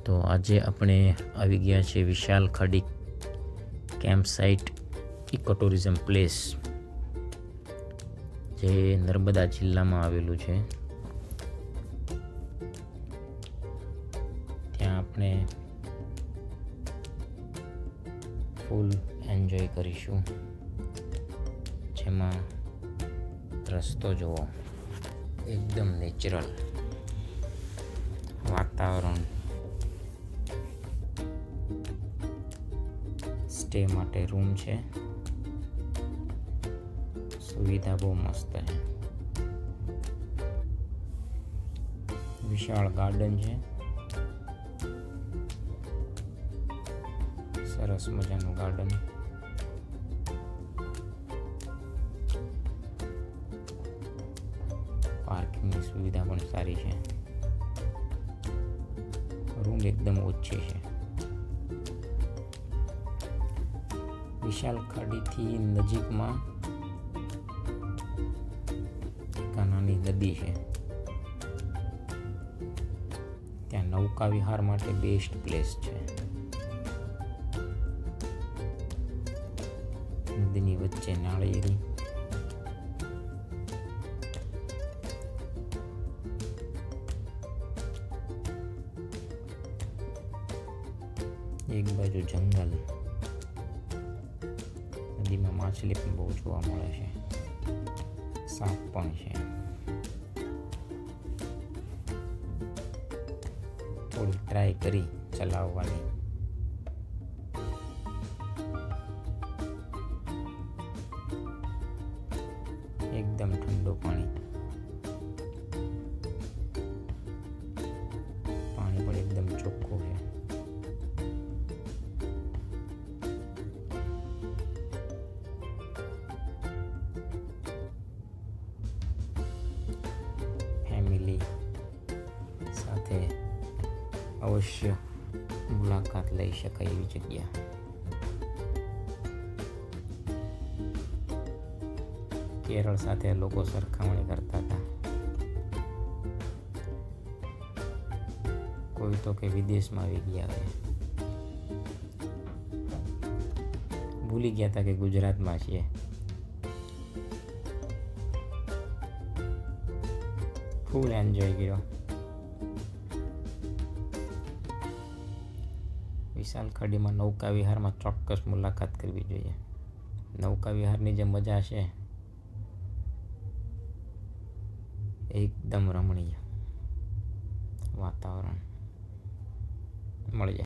તો આજે આપણે આવી ગયા છે Vishal Khadi camp site eco tourism place, જે નર્મદા જિલ્લામાં આવેલું છે. ત્યાં આપણે ફૂલ એન્જોય કરીશું. જેમાં રસ્તો જુઓ, એકદમ નેચરલ વાતાવરણ, સ્ટે માટે રૂમ છે, સુવિધા બહુ મસ્ત છે. વિશાળ ગાર્ડન છે, સરસ મજાનું ગાર્ડન. પાર્કિંગની સુવિધા પણ સારી છે. રૂમ એકદમ ઓછી છે. વિશાલ ખાડીથી નજીકમાં એક નાની નદી છે. ત્યાં નૌકા વિહાર માટે બેસ્ટ પ્લેસ છે. નદીની વચ્ચે નાળિયેરી, એક બાજુ જંગલ. નદીમાં માછલી પણ બહુ જોવા મળે છે, સાપ પણ છે. થોડી ટ્રાય કરી ચલાવવાની. એકદમ ઠંડુ પાણી પણ એકદમ ચોખ્ખું છે. ફેમિલી સાથે અવશ્ય મુલાકાત લઈ શકાય એવી જગ્યા. કેરળ સાથે લોકો સરખામણી કરતા હતા. કોઈ તો કે વિદેશમાં આવી ગયા હોય, ભૂલી ગયા હતા કે ગુજરાતમાં છીએ. ફૂલ એન્જોય કર્યો. વિશાલ ખાડીમાં નૌકા વિહારમાં ચોક્કસ મુલાકાત કરવી જોઈએ. નૌકા વિહારની જે મજા છે, એકદમ રમણીય વાતાવરણ મળી જાય.